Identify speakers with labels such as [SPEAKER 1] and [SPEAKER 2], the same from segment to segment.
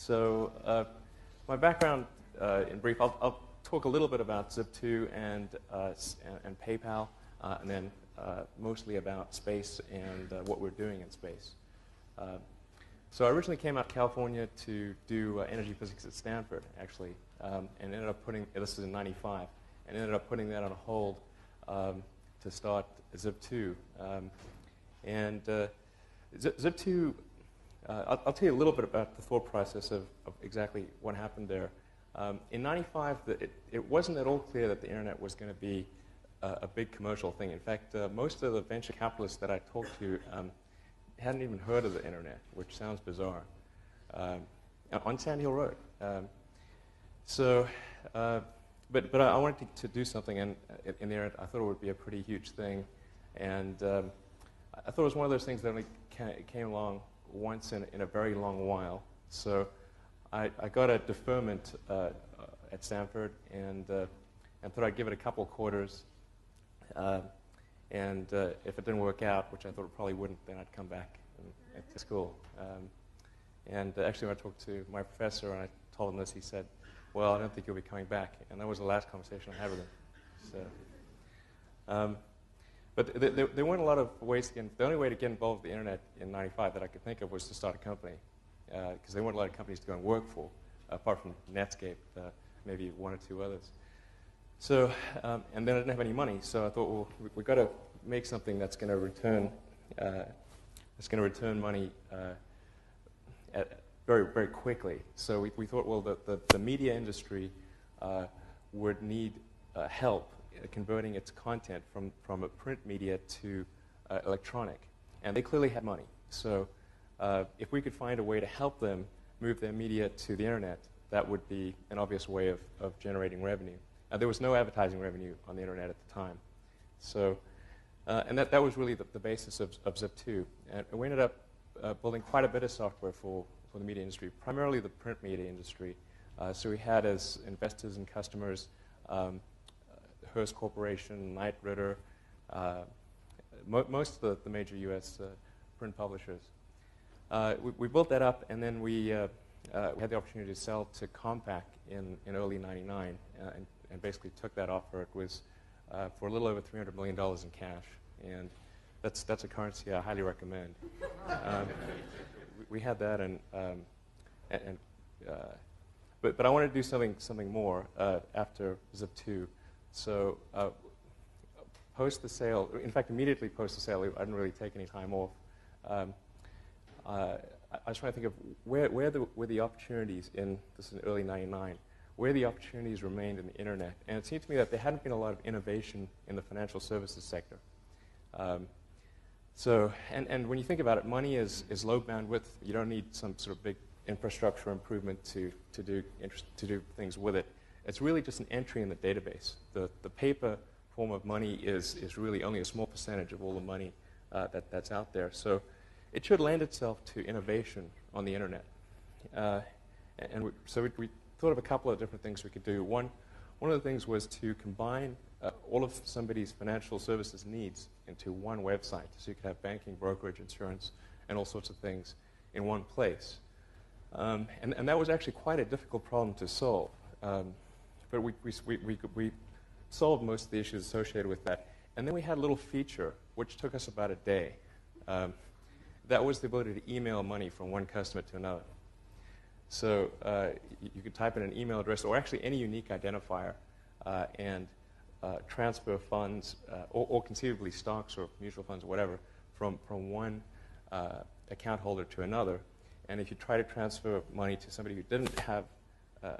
[SPEAKER 1] So my background, in brief, I'll talk a little bit about Zip2 and PayPal, and then mostly about space and what we're doing in space. So I originally came out to California to do energy physics at Stanford, actually, and ended up putting, this is in '95, and ended up putting that on hold to start Zip2. Zip2, I'll tell you a little bit about the thought process of exactly what happened there. In '95, it wasn't at all clear that the internet was going to be a big commercial thing. In fact, most of the venture capitalists that I talked to hadn't even heard of the internet, which sounds bizarre, on Sand Hill Road. But I wanted to do something in the internet. I thought it would be a pretty huge thing, and I thought it was one of those things that only came along once in a very long while. So I got a deferment at Stanford, and thought I'd give it a couple quarters. And if it didn't work out, which I thought it probably wouldn't, then I'd come back to school. Actually, when I talked to my professor and I told him this, he said, "Well, I don't think you'll be coming back." And that was the last conversation I had with him. So, but there weren't a lot of ways to get. The only way to get involved with the internet in '95 that I could think of was to start a company, because there weren't a lot of companies to go and work for, apart from Netscape, maybe one or two others. So, and then I didn't have any money, so I thought, well, we've got to make something that's going to return money very, very quickly. So we thought, well, the media industry would need help converting its content from a print media to electronic, and they clearly had money. So if we could find a way to help them move their media to the internet, that would be an obvious way of generating revenue. There was no advertising revenue on the internet at the time. So, and that was really the basis of Zip2. And we ended up building quite a bit of software for the media industry, primarily the print media industry. So we had as investors and customers Hearst Corporation, Knight Ridder, most of the major U.S. Print publishers. We built that up, and then we had the opportunity to sell to Compaq in early '99, and basically took that offer. It was for a little over $300 million in cash, and that's a currency I highly recommend. We had that, but I wanted to do something more after Zip2. So post the sale, in fact, immediately post the sale, I didn't really take any time off. I was trying to think of where were the opportunities this is in early '99. Where the opportunities remained in the internet. And it seemed to me that there hadn't been a lot of innovation in the financial services sector. And when you think about it, money is low bandwidth. You don't need some sort of big infrastructure improvement to do things with it. It's really just an entry in the database. The paper form of money is really only a small percentage of all the money that's out there. So it should lend itself to innovation on the internet. So we thought of a couple of different things we could do. One of the things was to combine all of somebody's financial services needs into one website, so you could have banking, brokerage, insurance, and all sorts of things in one place. And that was actually quite a difficult problem to solve. But we solved most of the issues associated with that. And then we had a little feature, which took us about a day. That was the ability to email money from one customer to another. So you could type in an email address, or actually any unique identifier, and transfer funds, or conceivably stocks or mutual funds or whatever, from one account holder to another. And if you try to transfer money to somebody who didn't have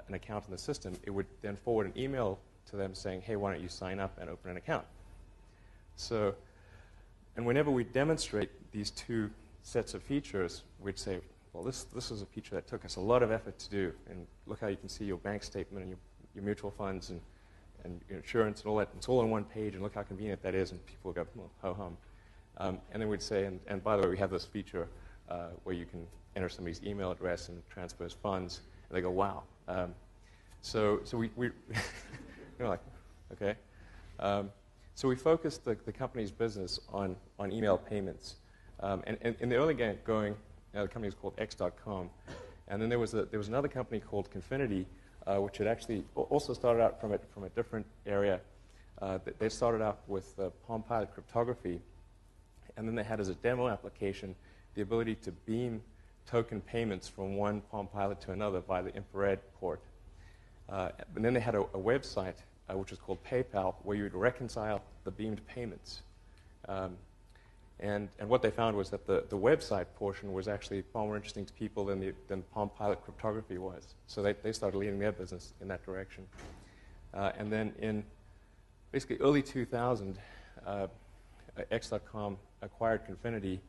[SPEAKER 1] an account in the system, it would then forward an email to them saying, "Hey, why don't you sign up and open an account?" So, and whenever we demonstrate these two sets of features, we'd say, well, this is a feature that took us a lot of effort to do, and look how you can see your bank statement and your mutual funds and your insurance and all that. It's all on one page, and look how convenient that is, and people go, well, ho-hum. And then we'd say, and by the way, we have this feature where you can enter somebody's email address and transfers funds, and they go, wow. So we you're like, okay. So we focused the company's business on email payments. And in the early going, the company was called X.com, And then there was another company called Confinity, which had actually also started out from a different area. They started out with Palm Pilot cryptography, and then they had as a demo application the ability to beam token payments from one Palm Pilot to another via the infrared port. And then they had a website, which was called PayPal, where you would reconcile the beamed payments. And what they found was that the website portion was actually far more interesting to people than Palm Pilot cryptography was. So they started leading their business in that direction. And then in basically early 2000, X.com acquired Confinity,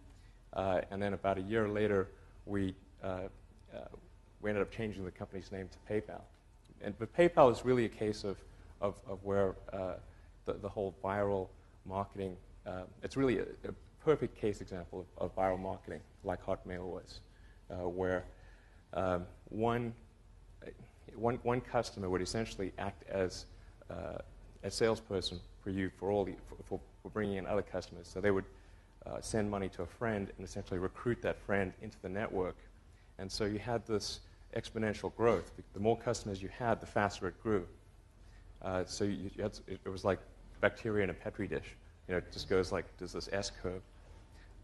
[SPEAKER 1] and then about a year later, we ended up changing the company's name to PayPal. But PayPal is really a case of where the whole viral marketing, it's really a perfect case example of viral marketing, like Hotmail was, where one customer would essentially act as a salesperson for you for bringing in other customers. So they would send money to a friend and essentially recruit that friend into the network. And so you had this exponential growth. The more customers you had, the faster it grew. So it was like bacteria in a petri dish. It just goes like, does this S curve.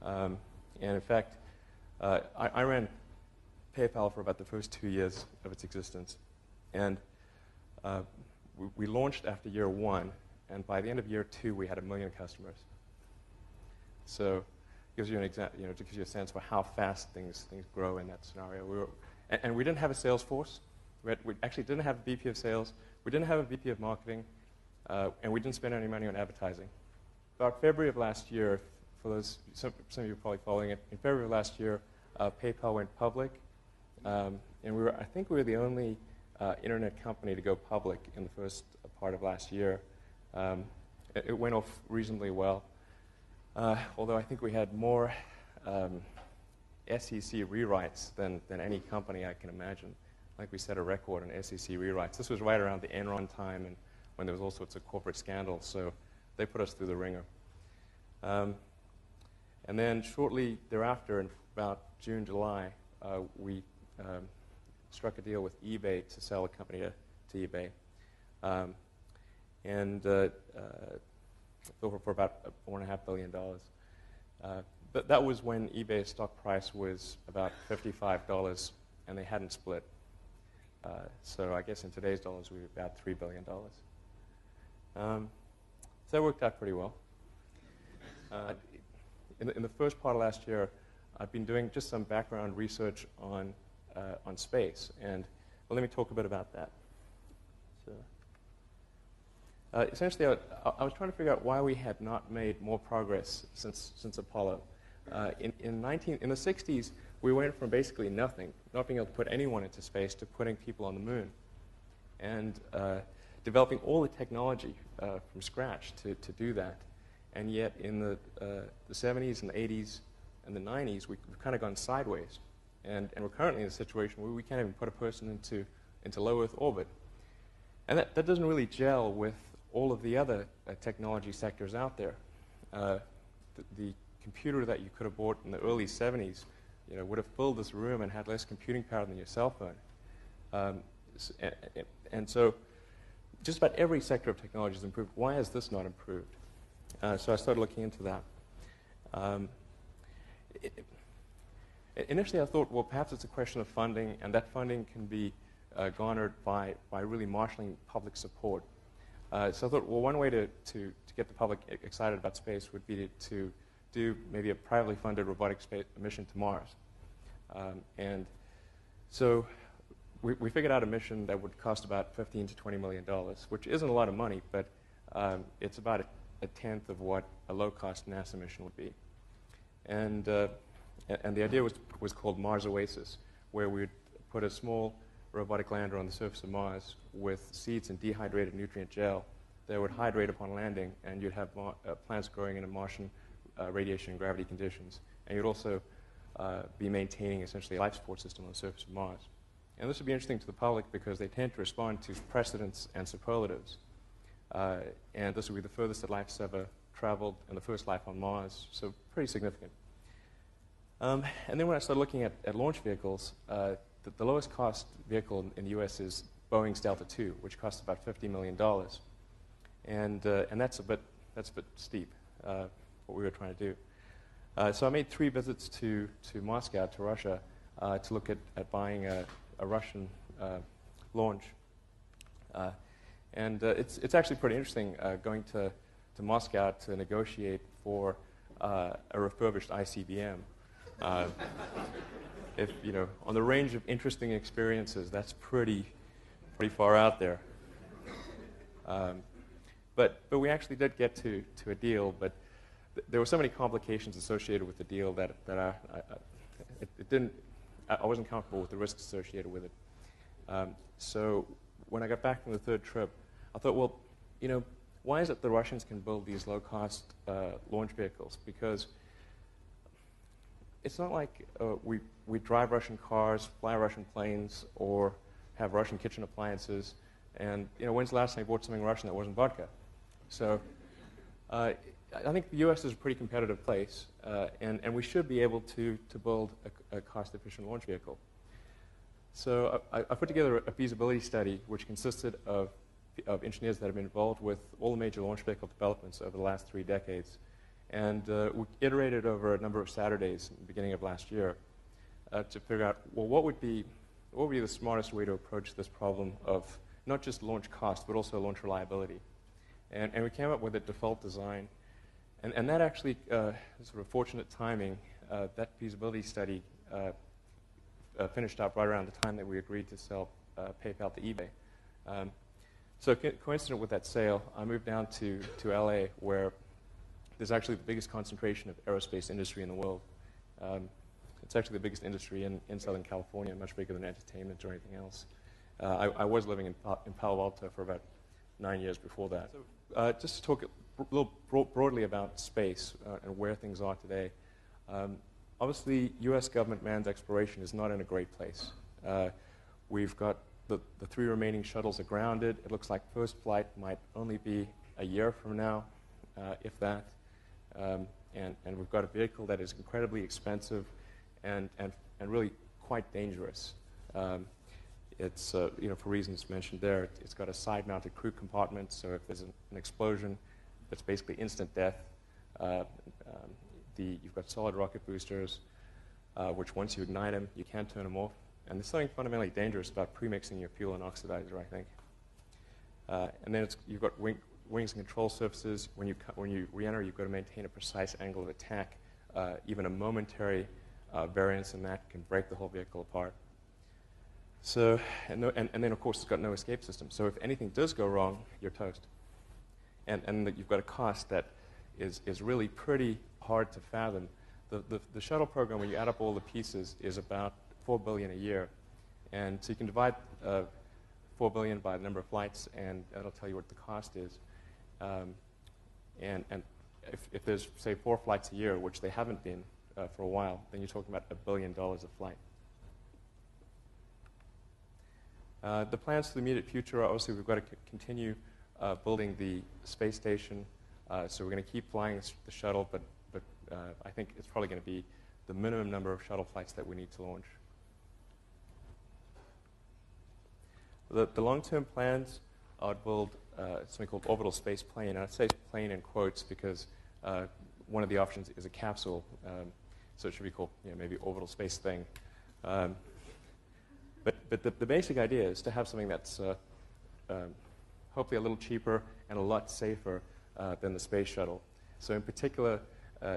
[SPEAKER 1] And in fact, I ran PayPal for about the first 2 years of its existence. And we launched after year 1, and by the end of year 2, we had 1 million customers. So it gives you an example, it gives you a sense for how fast things grow in that scenario. And we didn't have a sales force. We actually didn't have a VP of sales. We didn't have a VP of marketing, and we didn't spend any money on advertising. About February of last year, for those some of you are probably following it, in February of last year, PayPal went public, and I think we were the only internet company to go public in the first part of last year. It went off reasonably well, although I think we had more SEC rewrites than any company I can imagine. I think we set a record on SEC rewrites. This was right around the Enron time and when there was all sorts of corporate scandals, so they put us through the ringer. And then shortly thereafter, in about June, July, we struck a deal with eBay to sell a company to eBay. And for about $4.5 billion. But that was when eBay's stock price was about $55, and they hadn't split. So I guess in today's dollars, we were about $3 billion. So that worked out pretty well. In the first part of last year, I've been doing just some background research on space, and well, let me talk a bit about that. So, essentially, I was trying to figure out why we had not made more progress since Apollo. In the 60s, we went from basically nothing, not being able to put anyone into space, to putting people on the moon, and developing all the technology from scratch to do that. And yet, in the 70s and the 80s and the 90s, we've kind of gone sideways. And we're currently in a situation where we can't even put a person into low Earth orbit. And that doesn't really gel with all of the other technology sectors out there. The computer that you could have bought in the early 70s would have filled this room and had less computing power than your cell phone. And so just about every sector of technology has improved. Why has this not improved? So I started looking into that. Initially, I thought, well, perhaps it's a question of funding, and that funding can be garnered by really marshaling public support. So I thought, well, one way to get the public excited about space would be to do maybe a privately funded robotic space mission to Mars. And so we figured out a mission that would cost about $15 to $20 million, which isn't a lot of money, but it's about a tenth of what a low-cost NASA mission would be. And the idea was called Mars Oasis, where we'd put a small robotic lander on the surface of Mars with seeds and dehydrated nutrient gel that would hydrate upon landing, and you'd have plants growing in Martian radiation and gravity conditions. And you'd also be maintaining essentially a life support system on the surface of Mars. And this would be interesting to the public because they tend to respond to precedents and superlatives. And this would be the furthest that life's ever traveled and the first life on Mars, so pretty significant. And then when I started looking at launch vehicles, the lowest cost vehicle in the U.S. is Boeing's Delta II, which costs about $50 million. And that's a bit steep, what we were trying to do. So I made 3 visits to Moscow, to Russia, to look at buying a Russian launch. And it's actually pretty interesting going to Moscow to negotiate for a refurbished ICBM. If on the range of interesting experiences, that's pretty far out there. But we actually did get to a deal, but there were so many complications associated with the deal that I wasn't comfortable with the risks associated with it. So when I got back from the 3rd trip, I thought, well, why is it the Russians can build these low-cost launch vehicles? Because it's not like we drive Russian cars, fly Russian planes, or have Russian kitchen appliances. And when's the last time you bought something Russian that wasn't vodka? So I think the U.S. is a pretty competitive place, and we should be able to build a cost-efficient launch vehicle. So I put together a feasibility study which consisted of engineers that have been involved with all the major launch vehicle developments over the last 3 decades. And we iterated over a number of Saturdays in the beginning of last year to figure out, well, what would be the smartest way to approach this problem of not just launch cost, but also launch reliability. And we came up with a default design. And that actually, sort of fortunate timing, that feasibility study finished up right around the time that we agreed to sell PayPal to eBay. So coincident with that sale, I moved down to LA, where there's actually the biggest concentration of aerospace industry in the world. It's actually the biggest industry in Southern California, much bigger than entertainment or anything else. I was living in Palo Alto for about 9 years before that. So, just to talk a little broadly about space and where things are today. Obviously, U.S. government manned exploration is not in a great place. We've got the 3 remaining shuttles are grounded. It looks like first flight might only be a year from now, if that. And we've got a vehicle that is incredibly expensive and really quite dangerous. It's for reasons mentioned there. It's got a side-mounted crew compartment, so if there's an explosion, it's basically instant death. You've got solid rocket boosters, which once you ignite them, you can't turn them off. And there's something fundamentally dangerous about premixing your fuel and oxidizer, I think. And then you've got wings and control surfaces. When you re-enter, you've got to maintain a precise angle of attack. Even a momentary variance in that can break the whole vehicle apart. So, and then of course it's got no escape system. So if anything does go wrong, you're toast. And you've got a cost that is really pretty hard to fathom. The shuttle program, when you add up all the pieces, is about $4 billion a year. And so you can divide $4 billion by the number of flights, and that'll tell you what the cost is. And if there's, say, 4 flights a year, which they haven't been for a while, then you're talking about $1 billion a flight. The plans for the immediate future are obviously we've got to continue building the space station. So we're going to keep flying the shuttle, but I think it's probably going to be the minimum number of shuttle flights that we need to launch. The long-term plans are to build something called orbital space plane. And I say plane in quotes because one of the options is a capsule. So it should be called maybe orbital space thing. But the basic idea is to have something that's hopefully a little cheaper and a lot safer than the space shuttle. So in particular,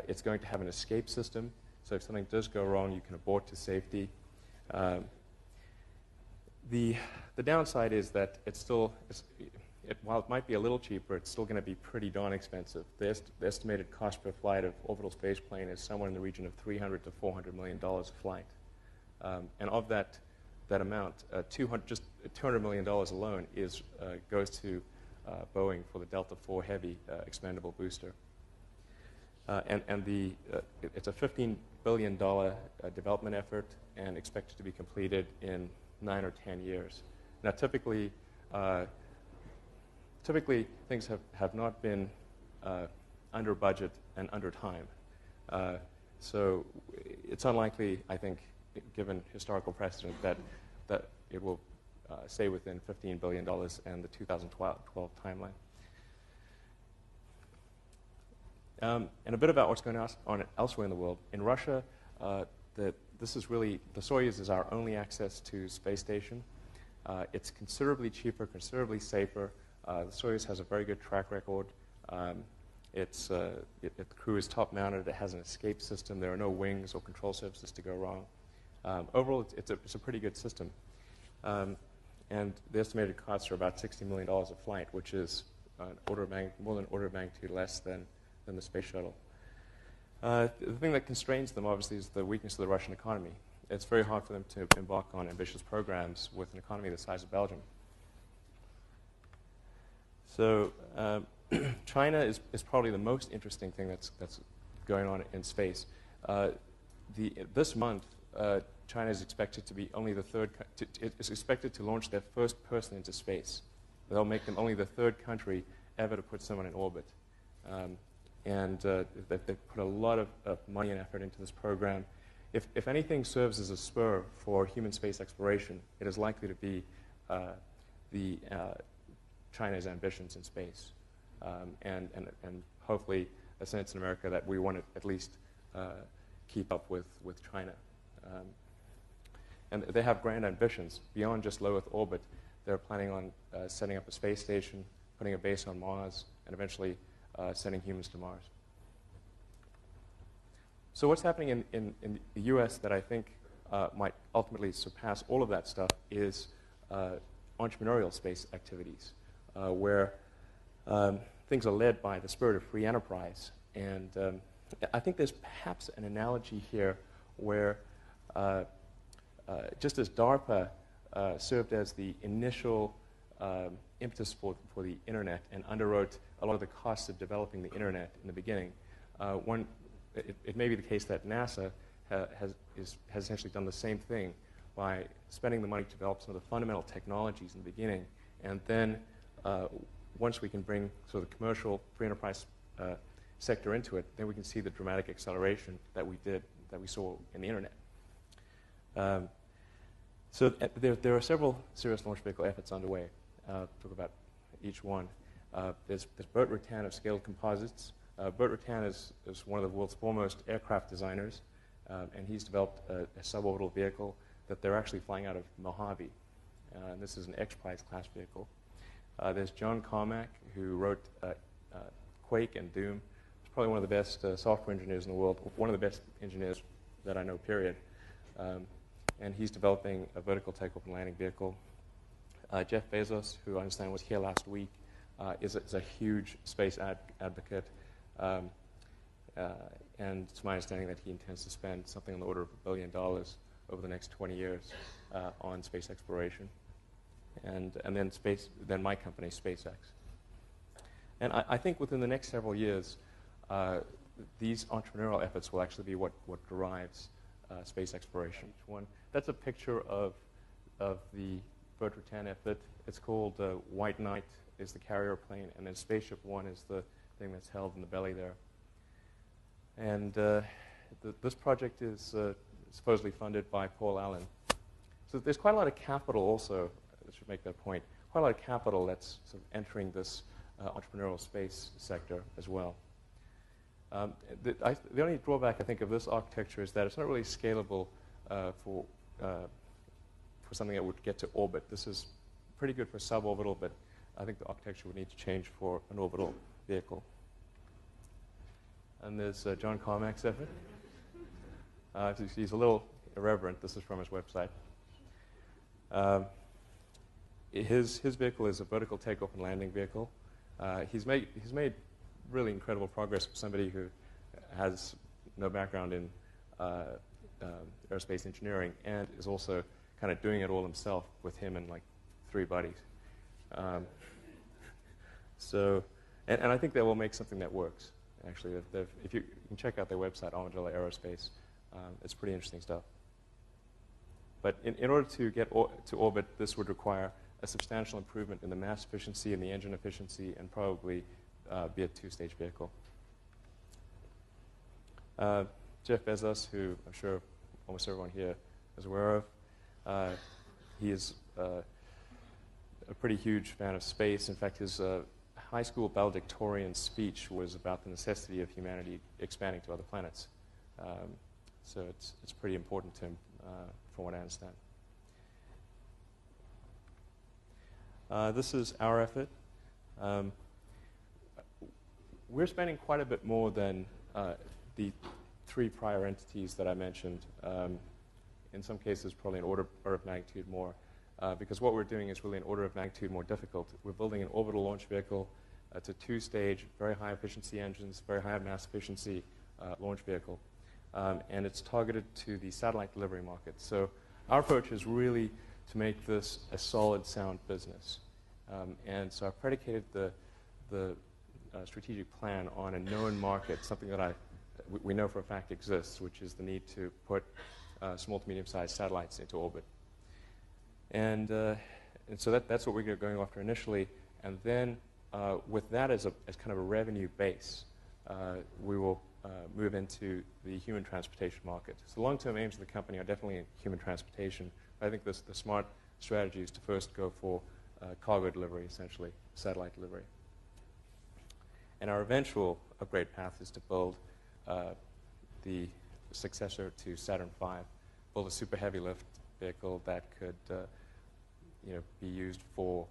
[SPEAKER 1] it's going to have an escape system. So if something does go wrong, you can abort to safety. The downside is that while it might be a little cheaper, it's still going to be pretty darn expensive. The estimated cost per flight of orbital space plane is somewhere in the region of $300 to $400 million a flight. And of that amount, just $200 million alone goes to Boeing for the Delta IV Heavy expendable booster. It's a $15 billion development effort and expected to be completed in 9 or 10 years. Now, typically things have not been under budget and under time. So it's unlikely, I think, given historical precedent, that it will stay within $15 billion and the 2012 timeline. And a bit about what's going on elsewhere in the world. In Russia, this is really, the Soyuz is our only access to space station. It's considerably cheaper, considerably safer. The Soyuz has a very good track record. The crew is top-mounted. It has an escape system. There are no wings or control surfaces to go wrong. Overall, it's a pretty good system. And the estimated costs are about $60 million a flight, which is more than an order of magnitude less than the space shuttle. The thing that constrains them, obviously, is the weakness of the Russian economy. It's very hard for them to embark on ambitious programs with an economy the size of Belgium. So China is probably the most interesting thing that's going on in space. This month, China is expected to be only the third. It's expected to launch their first person into space. They'll make them only the third country ever to put someone in orbit. And they've put a lot of money and effort into this program. If anything serves as a spur for human space exploration, it is likely to be China's ambitions in space, and hopefully a sense in America that we want to at least keep up with China. And they have grand ambitions beyond just low Earth orbit. They're planning on setting up a space station, putting a base on Mars, and eventually sending humans to Mars. So what's happening in the US that I think might ultimately surpass all of that stuff is entrepreneurial space activities, where things are led by the spirit of free enterprise. And I think there's perhaps an analogy here where just as DARPA served as the initial impetus for the internet and underwrote a lot of the costs of developing the internet in the beginning, it may be the case that NASA has essentially done the same thing by spending the money to develop some of the fundamental technologies in the beginning, and then once we can bring sort of the commercial free enterprise sector into it, then we can see the dramatic acceleration that we saw in the internet. So there are several serious launch vehicle efforts underway. Talk about each one. There's Burt Rutan of Scaled Composites. Burt Rutan is one of the world's foremost aircraft designers, and he's developed a suborbital vehicle that they're actually flying out of Mojave. And this is an X-Prize class vehicle. There's John Carmack, who wrote Quake and Doom. He's probably one of the best software engineers in the world, one of the best engineers that I know, period. And he's developing a vertical takeoff and landing vehicle. Jeff Bezos, who I understand was here last week, is a huge space advocate. And it's my understanding that he intends to spend something on the order of $1 billion over the next 20 years on space exploration. And then my company, SpaceX. And I think within the next several years, these entrepreneurial efforts will actually be what drives space exploration. That's a picture of the Burt Rutan effort. It's called White Knight is the carrier plane, and then Spaceship One is the thing that's held in the belly there. And this project is supposedly funded by Paul Allen. So there's quite a lot of capital also, I should make that point, quite a lot of capital that's sort of entering this entrepreneurial space sector as well. The only drawback, I think, of this architecture is that it's not really scalable for something that would get to orbit. This is pretty good for suborbital, but I think the architecture would need to change for an orbital vehicle. And there's John Carmack's effort. He's a little irreverent. This is from his website. His vehicle is a vertical takeoff and landing vehicle. He's made really incredible progress for somebody who has no background in aerospace engineering and is also kind of doing it all himself with him and like 3 buddies. And I think they will make something that works. Actually, if you can check out their website, Armadillo Aerospace, it's pretty interesting stuff. But in order to get to orbit, this would require a substantial improvement in the mass efficiency and the engine efficiency, and probably be a 2-stage vehicle. Jeff Bezos, who I'm sure almost everyone here is aware of. He is a pretty huge fan of space. In fact, his high school valedictorian speech was about the necessity of humanity expanding to other planets. So it's pretty important to him, from what I understand. This is our effort. We're spending quite a bit more than the 3 prior entities that I mentioned. In some cases, probably an order of magnitude more, because what we're doing is really an order of magnitude more difficult. We're building an orbital launch vehicle. It's a 2-stage, very high efficiency engines, very high mass efficiency launch vehicle. And it's targeted to the satellite delivery market. So our approach is really to make this a solid, sound business. And so I've predicated the strategic plan on a known market, something that we know for a fact exists, which is the need to put small to medium-sized satellites into orbit. And so that's what we're going after initially. And then with that as kind of a revenue base, we will move into the human transportation market. So the long-term aims of the company are definitely in human transportation. I think the smart strategy is to first go for cargo delivery, essentially, satellite delivery. And our eventual upgrade path is to build the successor to Saturn V, build a super heavy lift vehicle that could be used for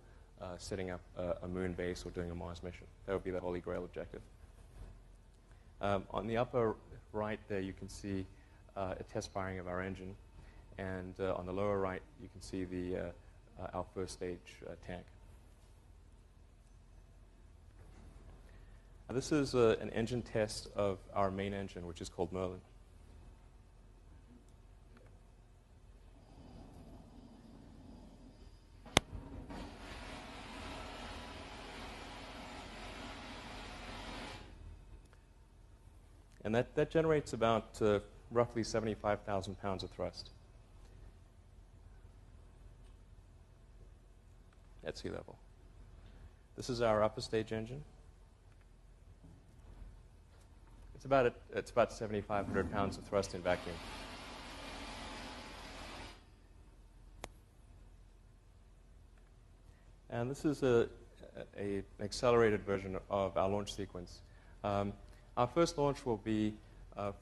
[SPEAKER 1] setting up a moon base or doing a Mars mission. That would be the holy grail objective. On the upper right there, you can see a test firing of our engine. And on the lower right, you can see our first stage tank. This is an engine test of our main engine, which is called Merlin. And that generates about roughly 75,000 pounds of thrust at sea level. This is our upper stage engine. It's about 7,500 pounds of thrust in vacuum. And this is an accelerated version of our launch sequence. Our first launch will be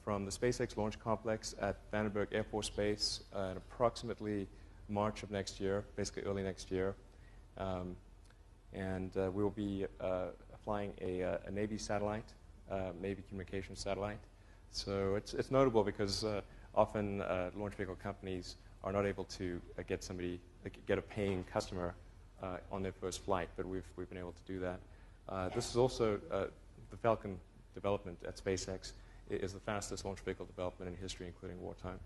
[SPEAKER 1] from the SpaceX Launch Complex at Vandenberg Air Force Base in approximately March of next year, basically early next year. And we will be flying a Navy satellite, Navy communications satellite. So it's notable because often launch vehicle companies are not able to get a paying customer on their first flight, but we've been able to do that. This is also the Falcon development at SpaceX is the fastest launch vehicle development in history, including wartime.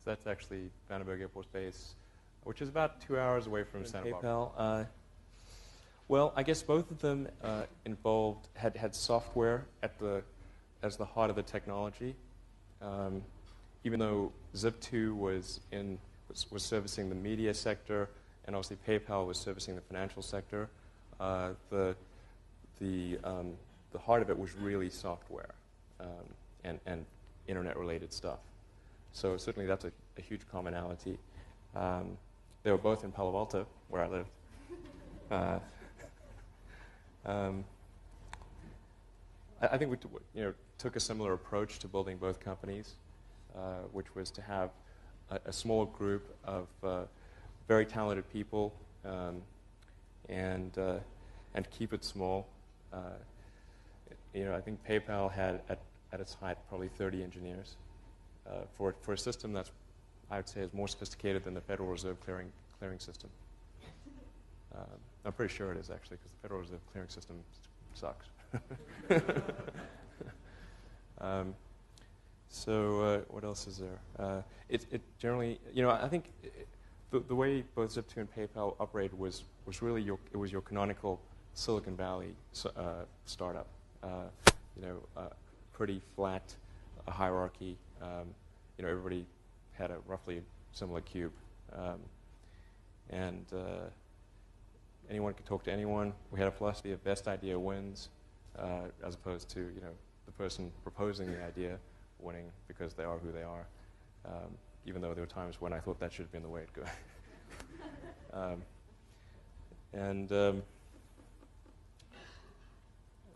[SPEAKER 1] So that's actually Vandenberg Air Force Base, which is about 2 hours away from Santa Barbara. Well, I guess both of them had software as the heart of the technology. Even though Zip2 was servicing the media sector, and obviously PayPal was servicing the financial sector, the heart of it was really software and internet-related stuff. So certainly that's a huge commonality. They were both in Palo Alto, where I lived. I think we took a similar approach to building both companies, which was to have a small group of very talented people and keep it small. I think PayPal had at its height probably 30 engineers for a system that's, I would say, is more sophisticated than the Federal Reserve clearing system. I'm pretty sure it is, actually, because the Federal Reserve clearing system sucks. So what else is there? It generally, I think the way both Zip2 and PayPal operated was really your canonical Silicon Valley startup. Pretty flat hierarchy. Everybody had a roughly similar cube, and anyone could talk to anyone. We had a philosophy of best idea wins, as opposed to the person proposing the idea winning because they are who they are. Even though there were times when I thought that should have been the way it goes.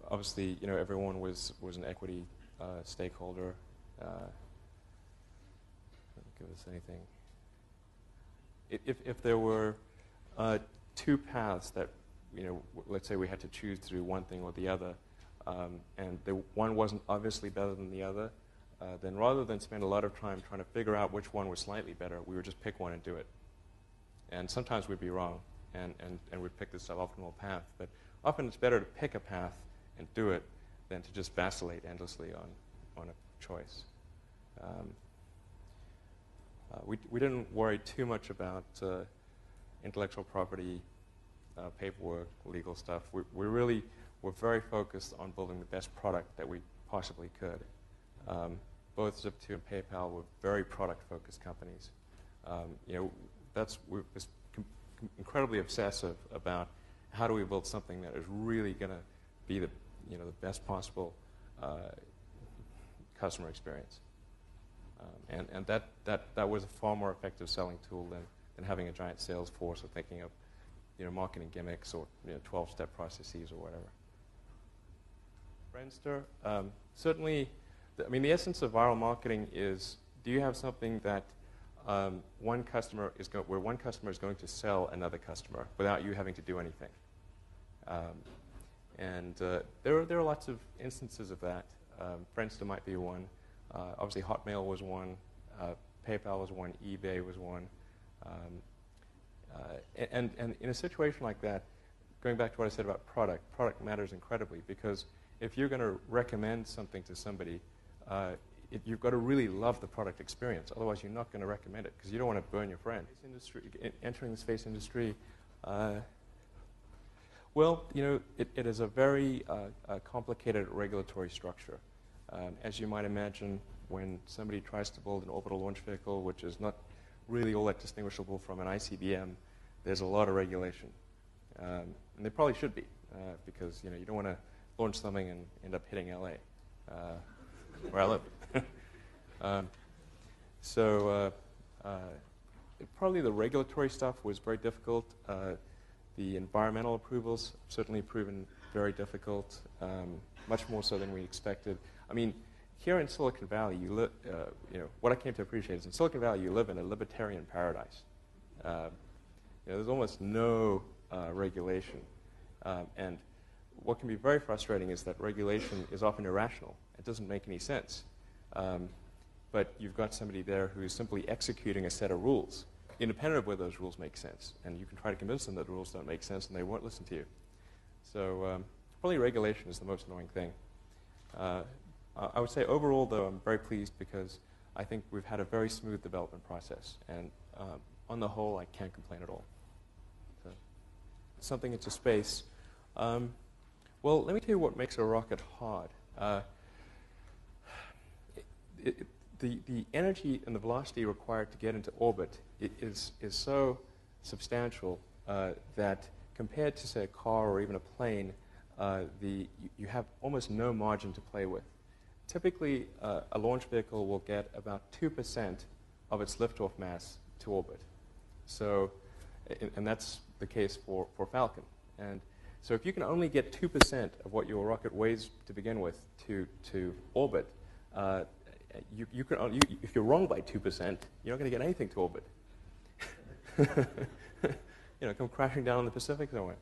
[SPEAKER 1] Obviously, everyone was an equity stakeholder. Give us anything. If there were two paths that, let's say we had to choose to do one thing or the other, and one wasn't obviously better than the other, then rather than spend a lot of time trying to figure out which one was slightly better, we would just pick one and do it. And sometimes we'd be wrong, and we'd pick the suboptimal path. But often it's better to pick a path and do it than to just vacillate endlessly on a choice. We didn't worry too much about intellectual property, paperwork, legal stuff. We really were very focused on building the best product that we possibly could. Both Zip2 and PayPal were very product-focused companies. We're incredibly obsessive about how do we build something that is really going to be the best possible customer experience. And that was a far more effective selling tool than having a giant sales force or thinking of marketing gimmicks or 12-step processes or whatever. Friendster, certainly, the essence of viral marketing is, do you have something that where one customer is going to sell another customer without you having to do anything? There are lots of instances of that. Friendster might be one. Obviously, Hotmail was one. PayPal was one. eBay was one. And in a situation like that, going back to what I said about product matters incredibly, because if you're going to recommend something to somebody, you've got to really love the product experience. Otherwise, you're not going to recommend it because you don't want to burn your friend. Entering the space industry, it is a very complicated regulatory structure. As you might imagine, when somebody tries to build an orbital launch vehicle, which is not really all that distinguishable from an ICBM, there's a lot of regulation. And there probably should be, because you don't want to launch something and end up hitting LA, where I live. Probably the regulatory stuff was very difficult. The environmental approvals certainly proven very difficult, much more so than we expected. Here in Silicon Valley, what I came to appreciate is in Silicon Valley, you live in a libertarian paradise. There's almost no regulation. And what can be very frustrating is that regulation is often irrational. It doesn't make any sense. But you've got somebody there who is simply executing a set of rules, independent of whether those rules make sense. And you can try to convince them that the rules don't make sense, and they won't listen to you. So probably regulation is the most annoying thing. I would say overall, though, I'm very pleased because I think we've had a very smooth development process. And on the whole, I can't complain at all. So, something into space. Well, let me tell you what makes a rocket hard. The energy and the velocity required to get into orbit is so substantial that compared to, say, a car or even a plane, you have almost no margin to play with. Typically, a launch vehicle will get about 2% of its liftoff mass to orbit. So, and that's the case for Falcon. And so if you can only get 2% of what your rocket weighs to begin with to orbit, if you're wrong by 2%, you're not going to get anything to orbit. Come crashing down in the Pacific somewhere.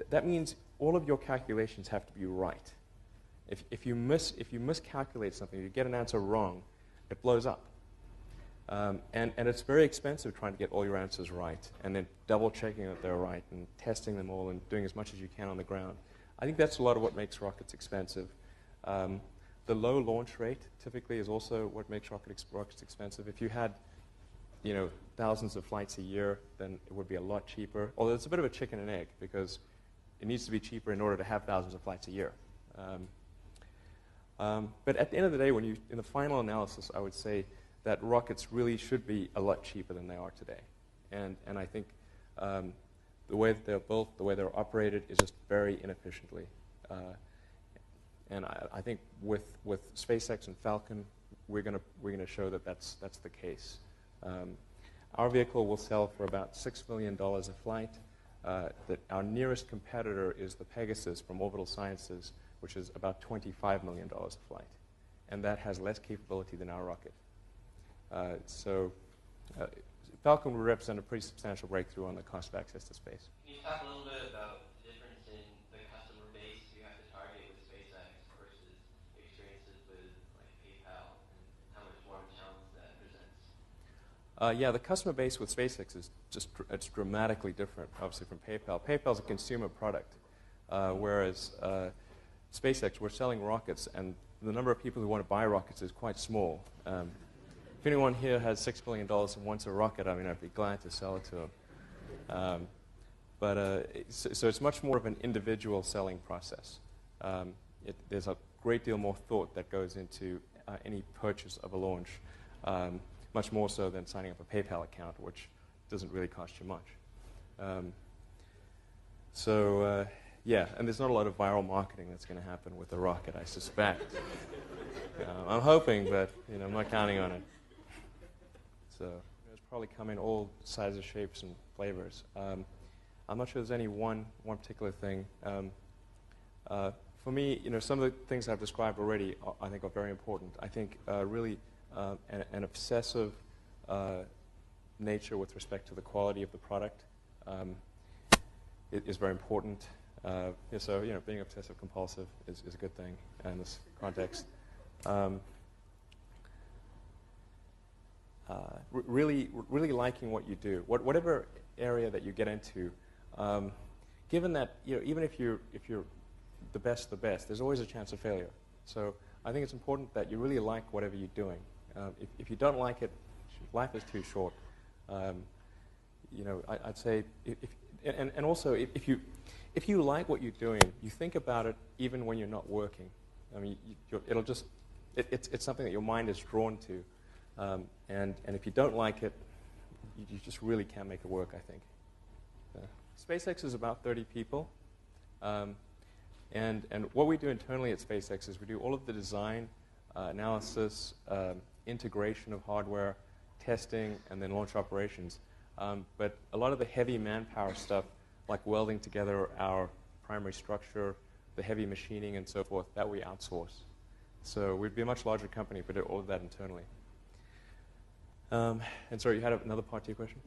[SPEAKER 1] That means all of your calculations have to be right. If you miscalculate something, you get an answer wrong, it blows up. And it's very expensive trying to get all your answers right, and then double-checking that they're right, and testing them all, and doing as much as you can on the ground. I think that's a lot of what makes rockets expensive. The low launch rate typically is also what makes rockets expensive. If you had, thousands of flights a year, then it would be a lot cheaper. Although it's a bit of a chicken and egg, because it needs to be cheaper in order to have thousands of flights a year. But at the end of the day, in the final analysis, I would say that rockets really should be a lot cheaper than they are today. And I think the way that they're built, the way they're operated, is just very inefficiently. And I think with SpaceX and Falcon, we're gonna show that that's the case. Our vehicle will sell for about $6 million a flight. Our nearest competitor is the Pegasus from Orbital Sciences, which is about $25 million a flight, and that has less capability than our rocket. Falcon would represent a pretty substantial breakthrough on the cost of access to space.
[SPEAKER 2] Can you talk a little bit about the difference in the customer base you have to target with SpaceX versus experiences with like PayPal, and how much more of a challenge that presents?
[SPEAKER 1] Yeah, the customer base with SpaceX is it's dramatically different, obviously, from PayPal. PayPal's a consumer product, whereas SpaceX, we're selling rockets, and the number of people who want to buy rockets is quite small. If anyone here has $6 million and wants a rocket, I mean, I'd be glad to sell it to them. So it's much more of an individual selling process. There's a great deal more thought that goes into any purchase of a launch, much more so than signing up a PayPal account, which doesn't really cost you much. Yeah, and there's not a lot of viral marketing that's going to happen with the rocket, I suspect. I'm hoping, but I'm not counting on it. So it's probably come in all sizes, shapes, and flavors. I'm not sure there's any one particular thing. For me, some of the things I've described already, I think, are very important. I think really an obsessive nature with respect to the quality of the product is very important. So being obsessive compulsive is a good thing in this context. Really liking what you do, whatever area that you get into. Given that even if you're the best, there's always a chance of failure. So I think it's important that you really like whatever you're doing. If you don't like it, life is too short. I'd say and also if you like what you're doing, you think about it even when you're not working. I mean, it's something that your mind is drawn to. And if you don't like it, you just really can't make it work, I think. SpaceX is about 30 people. And what we do internally at SpaceX is we do all of the design, analysis, integration of hardware, testing, and then launch operations. But a lot of the heavy manpower stuff, like welding together our primary structure, the heavy machining, and so forth, that we outsource. So we'd be a much larger company, but do all of that internally. And sorry, you had another part to your question?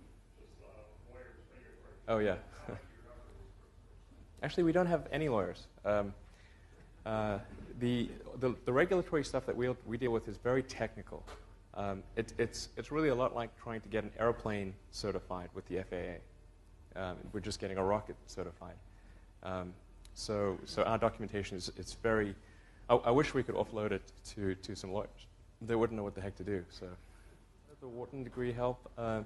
[SPEAKER 1] Oh, yeah. Actually, we don't have any lawyers. The regulatory stuff that we deal with is very technical. It's really a lot like trying to get an airplane certified with the FAA. We're just getting a rocket certified. So our documentation is very. I wish we could offload it to some lawyers. They wouldn't know what the heck to do. So, does the Wharton degree help? I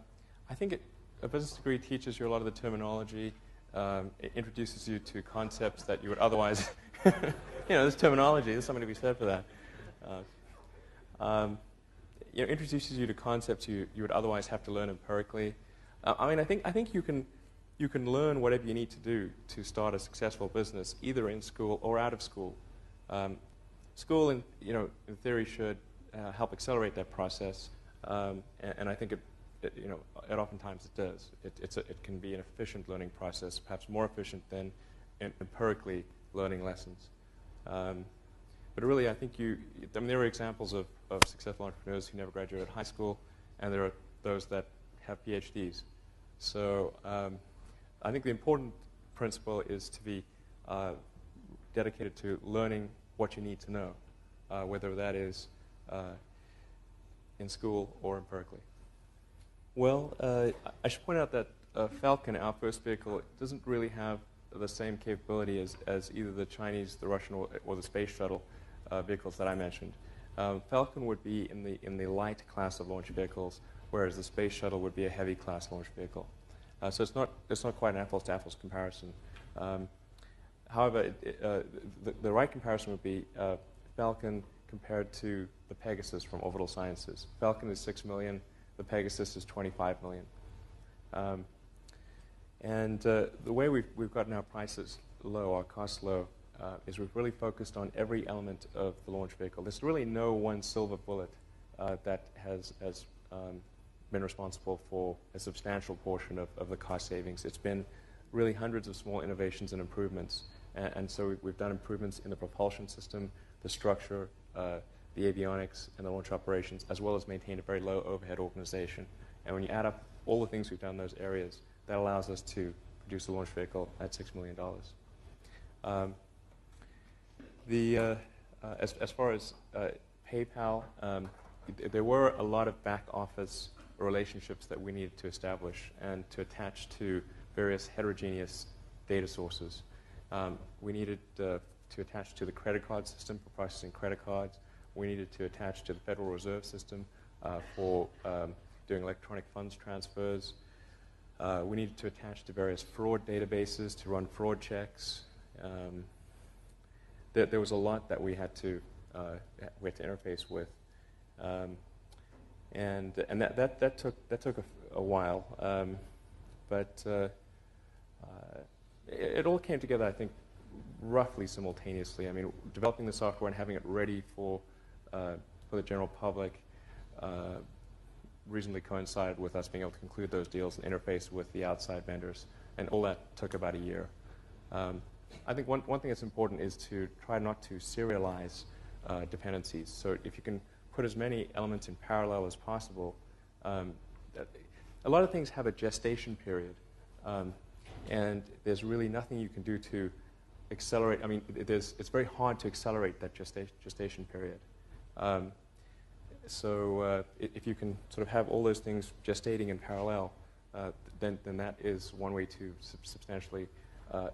[SPEAKER 1] think a business degree teaches you a lot of the terminology. It introduces you to concepts that you would otherwise. There's terminology. There's something to be said for that. Introduces you to concepts you would otherwise have to learn empirically. I think you can learn whatever you need to do to start a successful business, either in school or out of school. School, in theory, should help accelerate that process, and I think it oftentimes it does. It can be an efficient learning process, perhaps more efficient than empirically learning lessons. But really, I think there are examples of successful entrepreneurs who never graduated high school, and there are those that have PhDs. So I think the important principle is to be dedicated to learning what you need to know, whether that is in school or empirically. Well, I should point out that Falcon, our first vehicle, doesn't really have the same capability as either the Chinese, the Russian, or the space shuttle vehicles that I mentioned. Falcon would be in the light class of launch vehicles, whereas the space shuttle would be a heavy class launch vehicle. So it's not quite an apples-to-apples comparison. However, the right comparison would be Falcon compared to the Pegasus from Orbital Sciences. Falcon is $6 million. The Pegasus is $25 million. The way we've gotten our prices low, our costs low, is we've really focused on every element of the launch vehicle. There's really no one silver bullet that has been responsible for a substantial portion of the cost savings. It's been really hundreds of small innovations and improvements. And so we've done improvements in the propulsion system, the structure, the avionics, and the launch operations, as well as maintained a very low overhead organization. And when you add up all the things we've done in those areas, that allows us to produce a launch vehicle at $6 million. As far as PayPal, there were a lot of back office relationships that we needed to establish and to attach to various heterogeneous data sources. We needed to attach to the credit card system for processing credit cards. We needed to attach to the Federal Reserve System for doing electronic funds transfers. We needed to attach to various fraud databases to run fraud checks. There was a lot that we had to interface with, and that took a while, but it all came together, I think, roughly simultaneously. I mean, developing the software and having it ready for the general public reasonably coincided with us being able to conclude those deals and interface with the outside vendors, and all that took about a year. I think one thing that's important is to try not to serialize dependencies. So if you can put as many elements in parallel as possible, a lot of things have a gestation period, and there's really nothing you can do to accelerate. I mean, it's very hard to accelerate that gestation period. So if you can sort of have all those things gestating in parallel, then that is one way to substantially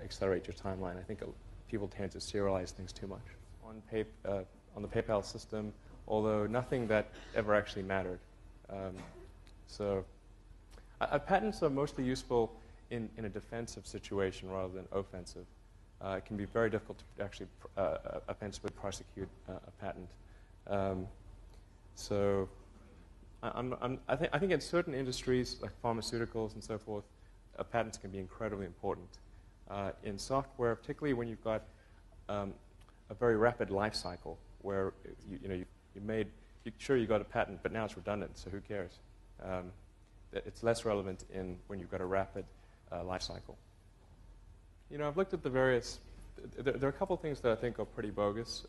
[SPEAKER 1] accelerate your timeline. I think people tend to serialize things too much. On the PayPal system, although nothing that ever actually mattered. So patents are mostly useful in a defensive situation rather than offensive. It can be very difficult to actually offensively prosecute a patent. So I think in certain industries, like pharmaceuticals and so forth, patents can be incredibly important. In software, particularly when you've got a very rapid life cycle, where you got a patent, but now it's redundant, so who cares? It's less relevant when you've got a rapid life cycle. I've looked at the various. There are a couple of things that I think are pretty bogus.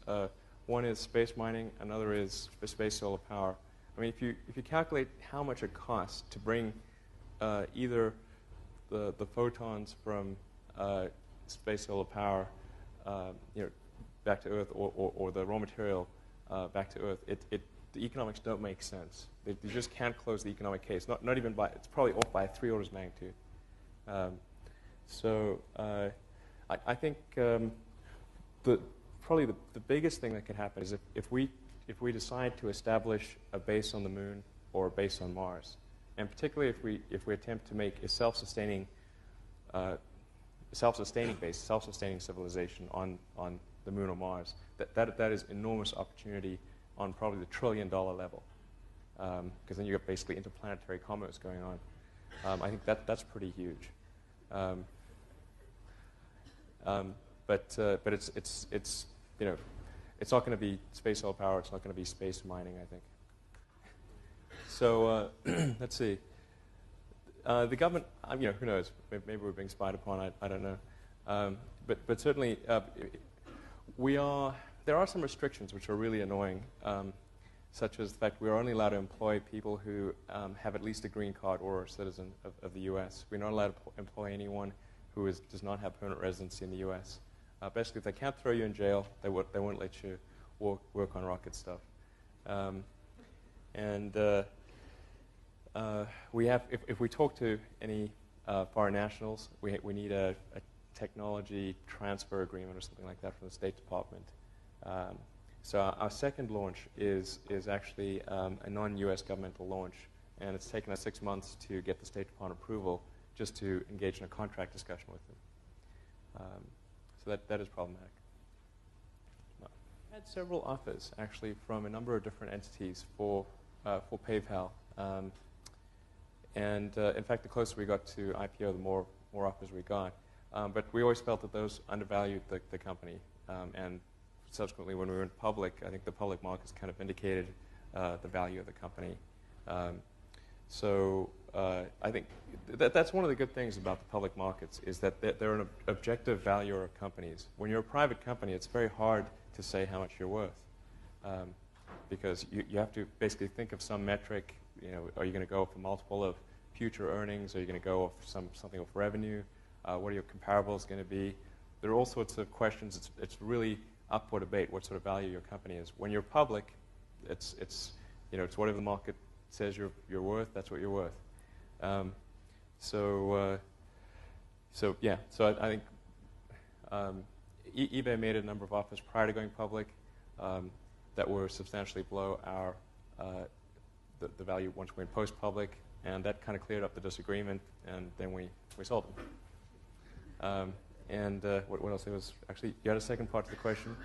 [SPEAKER 1] One is space mining. Another is space solar power. I mean, if you calculate how much it costs to bring either the photons from space solar power, back to Earth, or the raw material back to Earth, the economics don't make sense. They just can't close the economic case. Not even by. It's probably off by 3 orders of magnitude. So I think probably the biggest thing that could happen is if we decide to establish a base on the Moon or a base on Mars, and particularly if we attempt to make a self-sustaining base, self-sustaining civilization on the Moon or Mars, that is enormous opportunity on probably the $1 trillion level, because then you have basically interplanetary commerce going on. I think that's pretty huge. But it's not going to be space solar power. It's not going to be space mining, I think. So let's see. The government, who knows? Maybe we're being spied upon. I don't know. But certainly, there are some restrictions which are really annoying, such as the fact we are only allowed to employ people who have at least a green card or are a citizen of the U.S. We're not allowed to employ anyone who does not have permanent residency in the U.S. Basically, if they can't throw you in jail, they won't let you work on rocket stuff. We have, if we talk to any foreign nationals, we need a technology transfer agreement or something like that from the State Department. So our second launch is actually a non-U.S. governmental launch, and it's taken us 6 months to get the State Department approval just to engage in a contract discussion with them. So that is problematic. I had several offers, actually, from a number of different entities for PayPal. And in fact, the closer we got to IPO, the more offers we got. But we always felt that those undervalued the company. And subsequently, when we went public, I think the public markets kind of indicated the value of the company. So I think that's one of the good things about the public markets is that they're an objective valuer of companies. When you're a private company, it's very hard to say how much you're worth because you have to basically think of some metric. You know, are you going to go for multiple of future earnings? Are you going to go for something of revenue? What are your comparables going to be? There are all sorts of questions. It's really up for debate what sort of value your company is. When you're public, it's whatever the market says you're worth. That's what you're worth. So I think eBay made a number of offers prior to going public that were substantially below our the value once we went post-public, and that kind of cleared up the disagreement, and then we sold them. What else? There was actually, you had a second part to the question?
[SPEAKER 3] I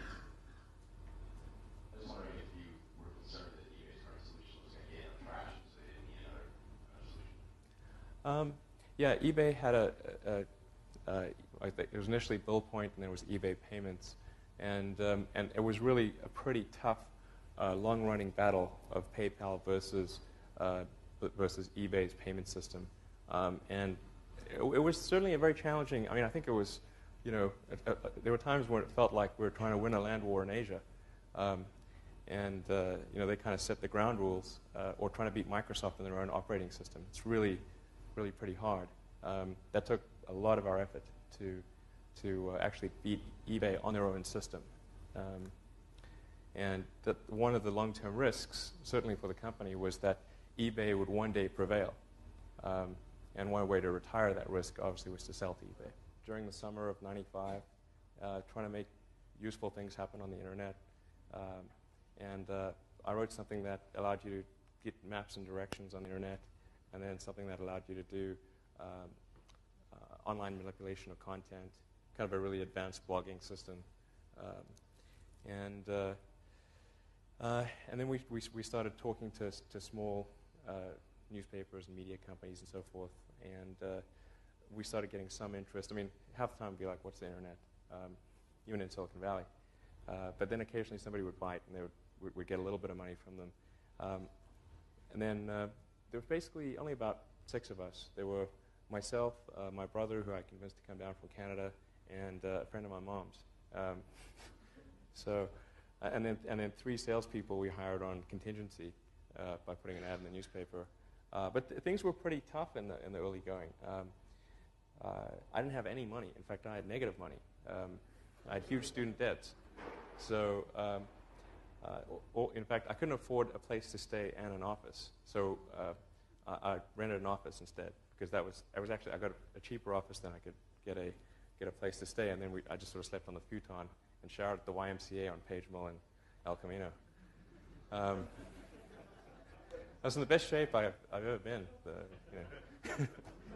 [SPEAKER 3] was wondering if you were concerned that eBay's current solution was going to gain traction, so they didn't need another solution.
[SPEAKER 1] Yeah, eBay had it was initially Bill Point, and there was eBay Payments, and it was really a pretty tough, long-running battle of PayPal versus eBay's payment system, and it was certainly a very challenging. I mean, I think it was, there were times when it felt like we were trying to win a land war in Asia, and they kind of set the ground rules, or trying to beat Microsoft in their own operating system. It's really pretty hard. That took a lot of our effort to actually beat eBay on their own system. And that one of the long-term risks, certainly for the company, was that eBay would one day prevail. And one way to retire that risk, obviously, was to sell to eBay. During the summer of '95, trying to make useful things happen on the internet. I wrote something that allowed you to get maps and directions on the internet, and then something that allowed you to do online manipulation of content, kind of a really advanced blogging system. And then we started talking to small newspapers and media companies and so forth, and we started getting some interest. I mean, half the time we'd be like, what's the internet? Even in Silicon Valley. But then occasionally somebody would bite, and we'd get a little bit of money from them. And then there was basically only about 6 of us. There were myself, my brother, who I convinced to come down from Canada, and a friend of my mom's. And then 3 salespeople we hired on contingency by putting an ad in the newspaper. But things were pretty tough in the early going. I didn't have any money. In fact, I had negative money. I had huge student debts. So, in fact, I couldn't afford a place to stay and an office. So I rented an office instead, because I got a cheaper office than I could get a place to stay. And then I just sort of slept on the futon and showered at the YMCA on Page Mill and El Camino. I was in the best shape I've ever been.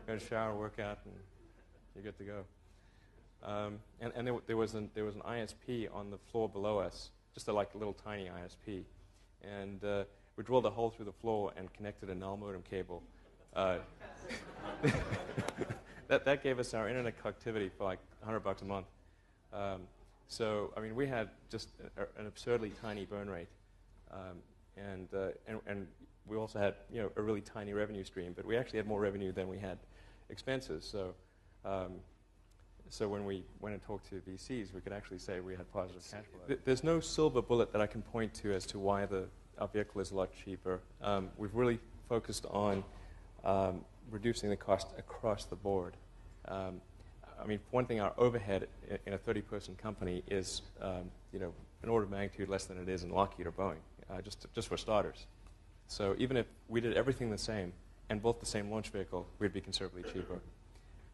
[SPEAKER 1] Go to shower, work out, and you're good to go. And there was an ISP on the floor below us, just a little tiny ISP, and we drilled a hole through the floor and connected a null modem cable. That gave us our internet connectivity for like $100 a month. So I mean, we had just an absurdly tiny burn rate, and we also had a really tiny revenue stream, but we actually had more revenue than we had expenses. So when we went and talked to VCs, we could actually say we had positive cash flow. There's no silver bullet that I can point to as to why our vehicle is a lot cheaper. We've really focused on reducing the cost across the board. I mean, for one thing, our overhead in a 30-person company is an order of magnitude less than it is in Lockheed or Boeing, just for starters. So even if we did everything the same and built the same launch vehicle, we'd be considerably cheaper.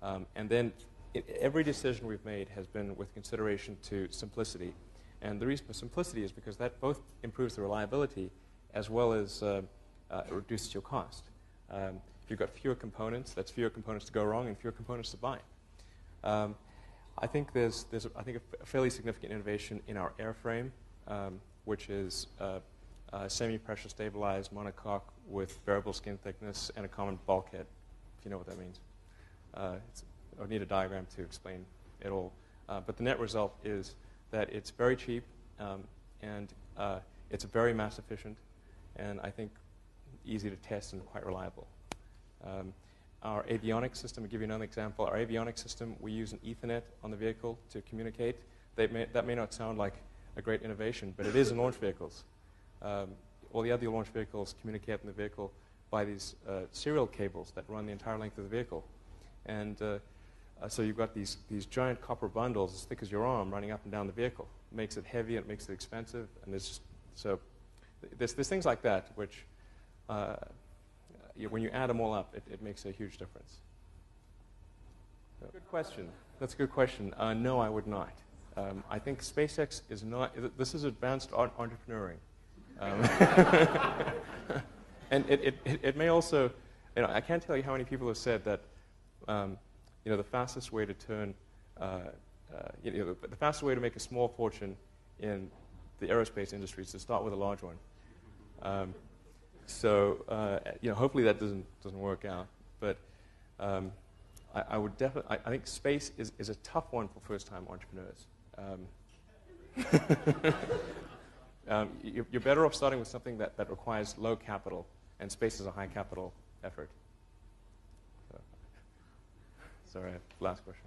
[SPEAKER 1] And then every decision we've made has been with consideration to simplicity. And the reason for simplicity is because that both improves the reliability as well as it reduces your cost. If you've got fewer components, that's fewer components to go wrong and fewer components to buy. I think there's a fairly significant innovation in our airframe, which is semi-pressure stabilized monocoque with variable skin thickness and a common bulkhead, if you know what that means. I would need a diagram to explain it all. But the net result is that it's very cheap, and it's very mass efficient, and I think easy to test and quite reliable. Our avionics system, I'll give you another example. Our avionics system, we use an Ethernet on the vehicle to communicate. That may not sound like a great innovation, but it is in launch vehicles. All the other launch vehicles communicate in the vehicle by these serial cables that run the entire length of the vehicle. And so you've got these giant copper bundles as thick as your arm running up and down the vehicle. It makes it heavy, and it makes it expensive, and there's things like that which, when you add them all up, it makes a huge difference. So, good question. That's a good question. No, I would not. I think SpaceX is not. This is advanced entrepreneuring, and it may also. I can't tell you how many people have said that. The fastest way to turn, the fastest way to make a small fortune in the aerospace industry is to start with a large one. Hopefully that doesn't work out. But I would definitely. I think space is a tough one for first-time entrepreneurs. You're better off starting with something that requires low capital, and space is a high capital effort. Sorry, last question.